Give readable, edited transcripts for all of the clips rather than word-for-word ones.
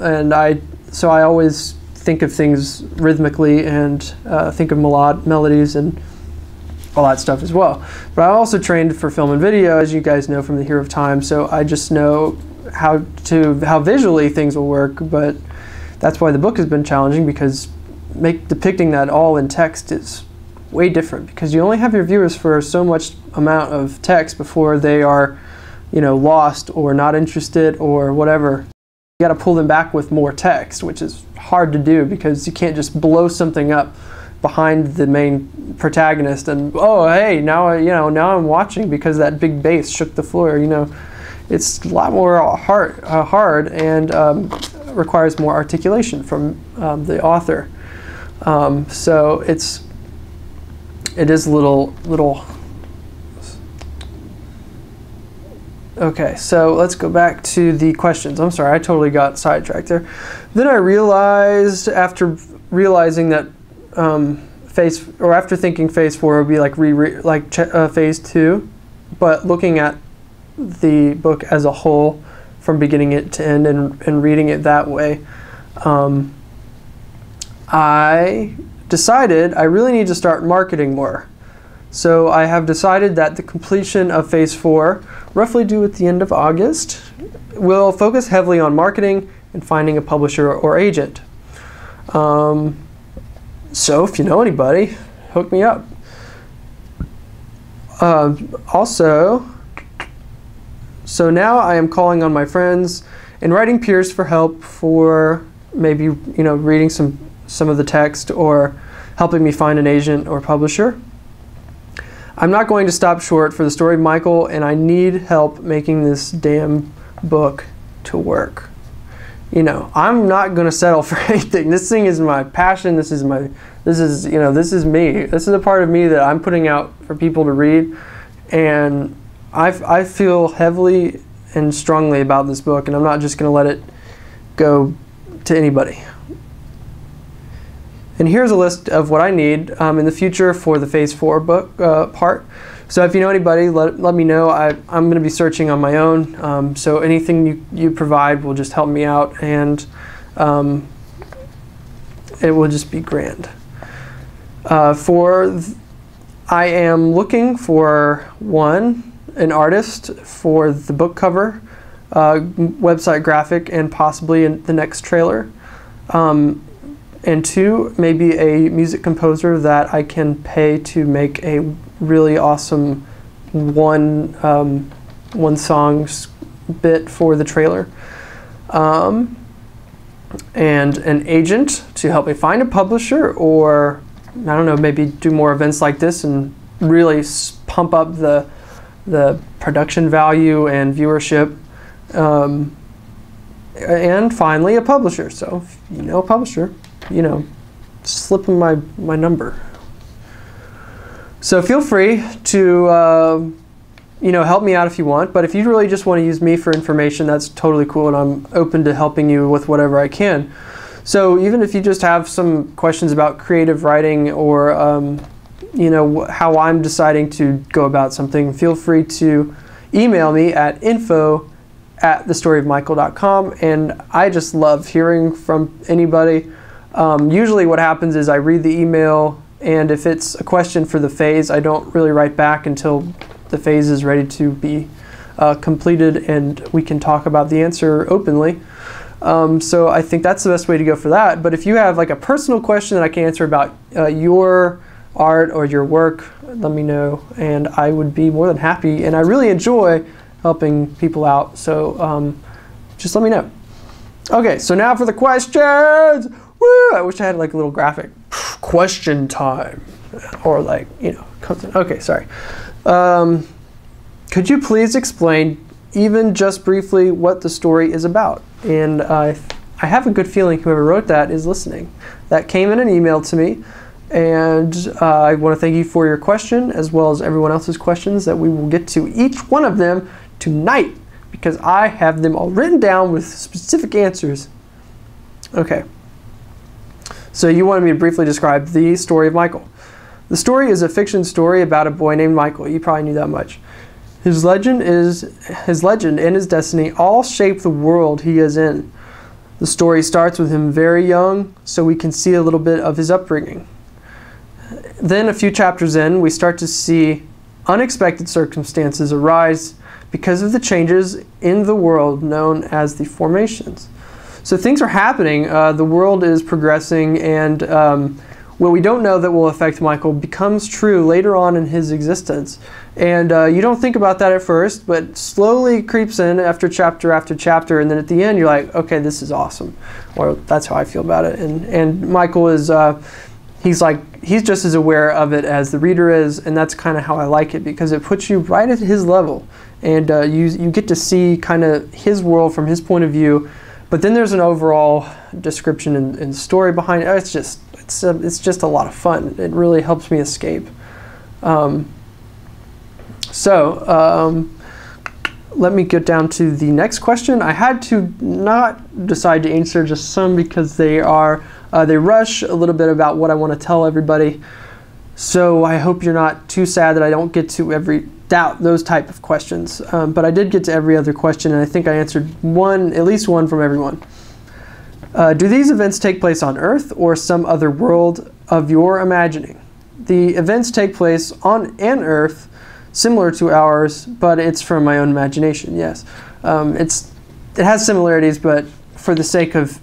and so I always think of things rhythmically and think of melodies and all that stuff as well. But I also trained for film and video, as you guys know from the Hero of Time, so I just know how visually things will work. But that's why the book has been challenging, because depicting that all in text is way different, because you only have your viewers for so much amount of text before they are, you know, lost or not interested or whatever. You got to pull them back with more text, which is hard to do because you can't just blow something up behind the main protagonist and, oh hey, now I'm watching because that big bass shook the floor. You know, it's a lot more hard and requires more articulation from the author. So it is a little. Okay, so let's go back to the questions. I'm sorry, I totally got sidetracked there. Then I realized, after realizing that after thinking phase 4 would be like phase 2, but looking at the book as a whole from beginning it to end and reading it that way, I decided I really need to start marketing more. So I have decided that the completion of phase 4, roughly due at the end of August, will focus heavily on marketing and finding a publisher or agent. So if you know anybody, hook me up. Also, so now I am calling on my friends and writing peers for help for maybe, you know, reading some of the text or helping me find an agent or publisher. I'm not going to stop short for the story of Michael, and I need help making this damn book to work. You know, I'm not going to settle for anything. This thing is my passion. This is me. This is a part of me that I'm putting out for people to read, and I feel heavily and strongly about this book, and I'm not just going to let it go to anybody. And here's a list of what I need in the future for the phase 4 book part. So if you know anybody, let me know. I'm going to be searching on my own. So anything you provide will just help me out, and it will just be grand. I am looking for an artist for the book cover, website graphic, and possibly in the next trailer. And 2, maybe a music composer that I can pay to make a really awesome one song bit for the trailer. And an agent to help me find a publisher, or I don't know, maybe do more events like this and really pump up the production value and viewership. And finally, a publisher. So if you know a publisher, you know, slip them my number. So feel free to you know, help me out if you want, but if you really just want to use me for information, that's totally cool, and I'm open to helping you with whatever I can. So even if you just have some questions about creative writing, or you know, how I'm deciding to go about something, feel free to email me at info@thestoryofmichael.com, and I just love hearing from anybody. Usually what happens is I read the email, and if it's a question for the phase, I don't really write back until the phase is ready to be completed and we can talk about the answer openly. So I think that's the best way to go for that. But if you have like a personal question that I can answer about your art or your work, let me know, and I would be more than happy. And I really enjoy helping people out, so just let me know. Okay, so now for the questions. Woo! I wish I had like a little graphic. Question time, or like, you know, okay, sorry. Could you please explain, even just briefly, what the story is about? And I have a good feeling whoever wrote that is listening. That came in an email to me, and I want to thank you for your question, as well as everyone else's questions, that we will get to each one of them tonight, because I have them all written down with specific answers. Okay. So you wanted me to briefly describe the story of Michael. The story is a fiction story about a boy named Michael. You probably knew that much. His legend and his destiny all shape the world he is in. The story starts with him very young, so we can see a little bit of his upbringing. Then a few chapters in, we start to see unexpected circumstances arise because of the changes in the world known as the formations. So things are happening, the world is progressing, and what we don't know that will affect Michael becomes true later on in his existence. And you don't think about that at first, but slowly creeps in after chapter, and then at the end you're like, okay, this is awesome. Or that's how I feel about it. And Michael is, he's just as aware of it as the reader is, and that's kind of how I like it, because it puts you right at his level. And you get to see kind of his world from his point of view, but then there's an overall description and story behind it. It's just a lot of fun. It really helps me escape. Let me get down to the next question. I had to not decide to answer just some because they rush a little bit about what I want to tell everybody. So I hope you're not too sad that I don't get to those type of questions. But I did get to every other question, and I think I answered at least one from everyone. Do these events take place on Earth or some other world of your imagining? The events take place on an Earth similar to ours, but it's from my own imagination, yes. It has similarities, but for the sake of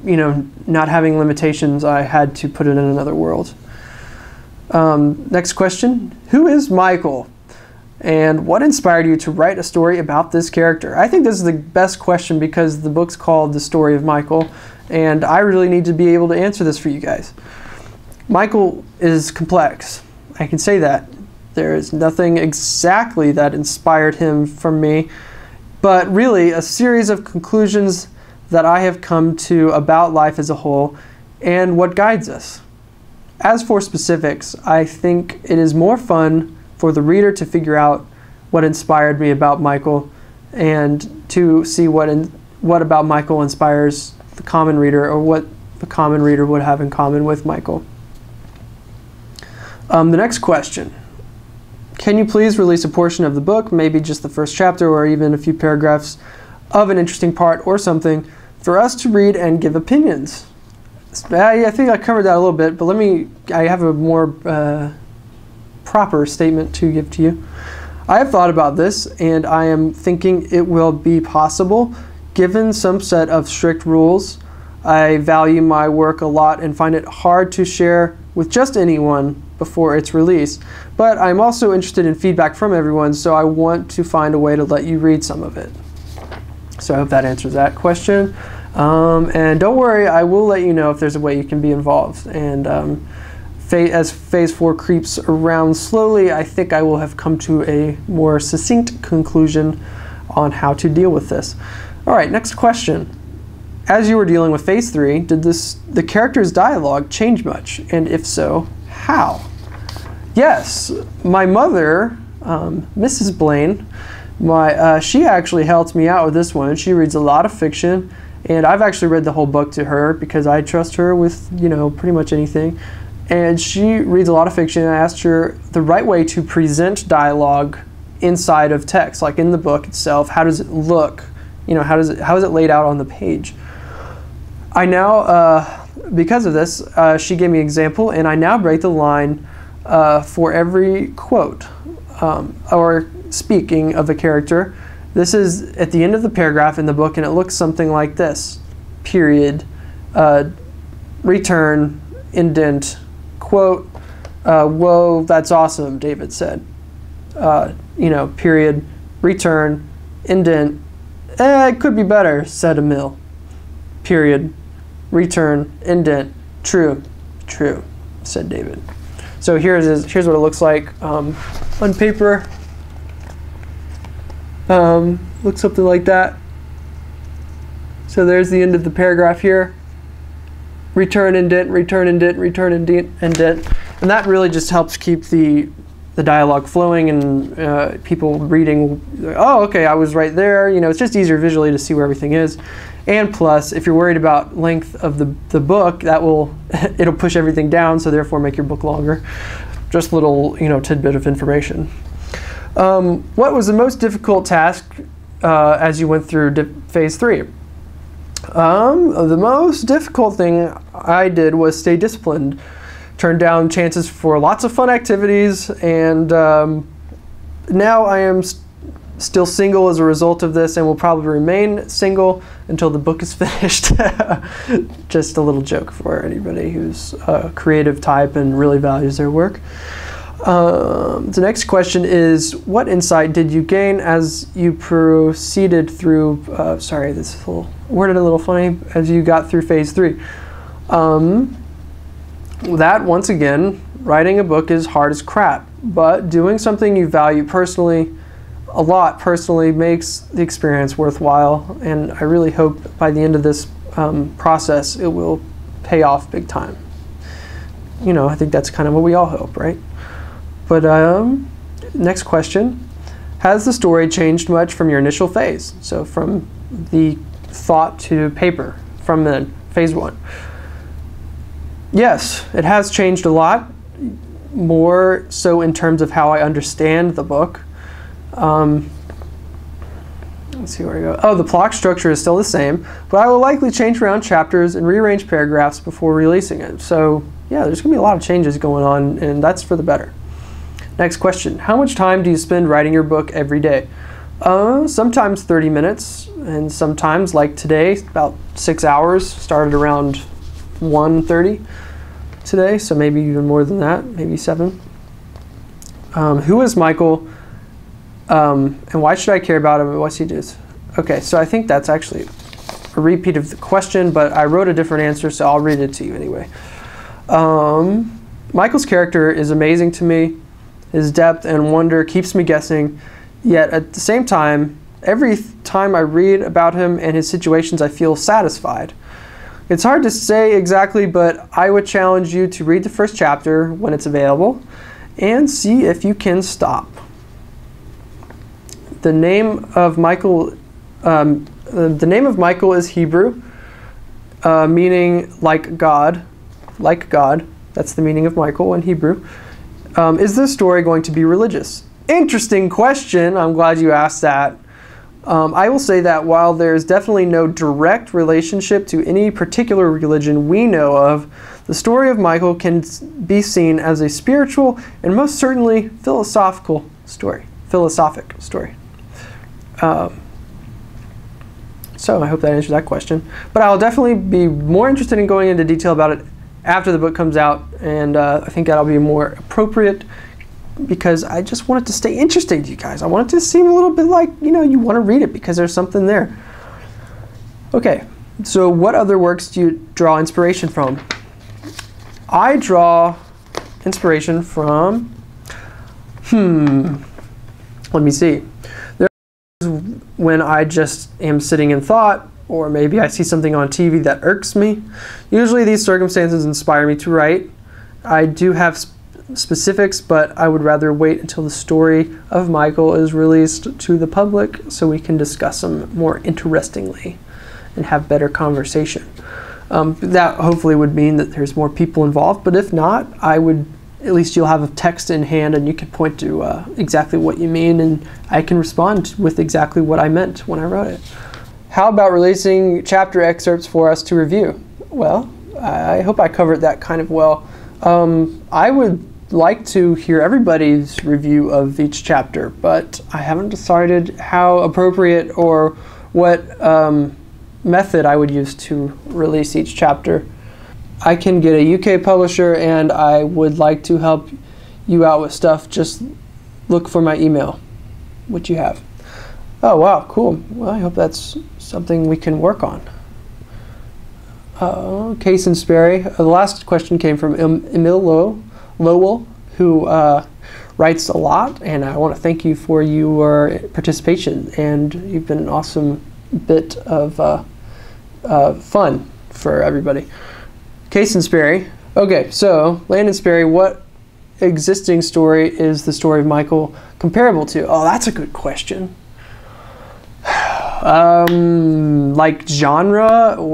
not having limitations, I had to put it in another world. Next question. Who is Michael? And what inspired you to write a story about this character? I think this is the best question because the book's called The Story of Michael, and I really need to be able to answer this for you guys. Michael is complex. I can say that. There is nothing exactly that inspired him from me, but really a series of conclusions that I have come to about life as a whole and what guides us. As for specifics, I think it is more fun for the reader to figure out what inspired me about Michael and to see what about Michael inspires the common reader, or what the common reader would have in common with Michael. The next question. Can you please release a portion of the book, maybe just the first chapter or even a few paragraphs of an interesting part or something, for us to read and give opinions? I think I covered that a little bit, but I have a more proper statement to give to you. I have thought about this, and I am thinking it will be possible given some set of strict rules. I value my work a lot and find it hard to share with just anyone before its release, but I'm also interested in feedback from everyone, so I want to find a way to let you read some of it. So I hope that answers that question. And don't worry, I will let you know if there's a way you can be involved. And as Phase 4 creeps around slowly, I think I will have come to a more succinct conclusion on how to deal with this. All right, next question. As you were dealing with Phase 3, did the character's dialogue change much? And if so, how? Yes, my mother, Mrs. Blane, she actually helped me out with this one. She reads a lot of fiction, and I've actually read the whole book to her because I trust her with, pretty much anything. And she reads a lot of fiction, and I asked her the right way to present dialogue inside of text, like in the book itself. How does it look? How is it laid out on the page? I now, because of this, she gave me an example, and I now break the line for every quote or speaking of a character. This is at the end of the paragraph in the book, and it looks something like this. Period, return, indent, quote, whoa, that's awesome, David said. Period, return, indent, it could be better, said Emil. Period, return, indent, true, said David. So here's what it looks like on paper. Looks something like that. So there's the end of the paragraph here. Return, indent, return, indent, return, indent, indent. And that really just helps keep the dialogue flowing and people reading, oh, okay, I was right there. It's just easier visually to see where everything is. And plus, if you're worried about length of the book, it'll push everything down, so therefore make your book longer. Just a little, tidbit of information. What was the most difficult task as you went through Phase 3? The most difficult thing I did was stay disciplined. Turned down chances for lots of fun activities, and now I am still single as a result of this, and will probably remain single until the book is finished. Just a little joke for anybody who's a creative type and really values their work. The next question is, what insight did you gain as you proceeded through, sorry, this is worded a little funny, as you got through phase 3? That, once again, writing a book is hard as crap, but doing something you value a lot personally makes the experience worthwhile, and I really hope by the end of this process it will pay off big time. You know, I think that's kind of what we all hope, right? But next question, has the story changed much from your initial phase? So from the thought to paper, from the phase 1. Yes, it has changed a lot, more so in terms of how I understand the book. Let's see where I go. Oh, the plot structure is still the same, but I will likely change around chapters and rearrange paragraphs before releasing it. So yeah, there's going to be a lot of changes going on, and that's for the better. Next question, how much time do you spend writing your book every day? Sometimes 30 minutes, and sometimes, like today, about 6 hours. Started around 1:30 today, so maybe even more than that, maybe 7. Who is Michael, and why should I care about him, and what's he do? Okay, so I think that's actually a repeat of the question, but I wrote a different answer, so I'll read it to you anyway. Michael's character is amazing to me. His depth and wonder keeps me guessing, yet at the same time, every time I read about him and his situations, I feel satisfied. It's hard to say exactly, but I would challenge you to read the first chapter when it's available and see if you can stop. The name of Michael is Hebrew, meaning like God. Like God. That's the meaning of Michael in Hebrew. Is this story going to be religious? Interesting question. I'm glad you asked that. I will say that while there's definitely no direct relationship to any particular religion we know of, the story of Michael can be seen as a spiritual and most certainly philosophic story. So I hope that answers that question. But I'll definitely be more interested in going into detail about it after the book comes out, and I think that'll be more appropriate because I just want it to stay interesting to you guys. I want it to seem a little bit like, you know, you want to read it because there's something there. Okay, so what other works do you draw inspiration from? I draw inspiration from, let me see. There's when I just am sitting in thought, or maybe I see something on TV that irks me. Usually these circumstances inspire me to write. I do have specifics, but I would rather wait until the story of Michael is released to the public so we can discuss them more interestingly and have better conversation. That hopefully would mean that there's more people involved, but if not, at least you'll have a text in hand and you can point to exactly what you mean, and I can respond with exactly what I meant when I wrote it. How about releasing chapter excerpts for us to review? Well, I hope I covered that kind of well. I would like to hear everybody's review of each chapter, but I haven't decided how appropriate or what method I would use to release each chapter. I can get a UK publisher, and I would like to help you out with stuff. Just look for my email, which you have. Oh wow, cool. Well, I hope that's something we can work on. Case and Sperry. The last question came from Emil Lowell, who writes a lot, and I want to thank you for your participation, and you've been an awesome bit of fun for everybody. Case and Sperry. Okay, so Blane and Sperry, what existing story is the story of Michael comparable to? Oh, that's a good question. Like genre or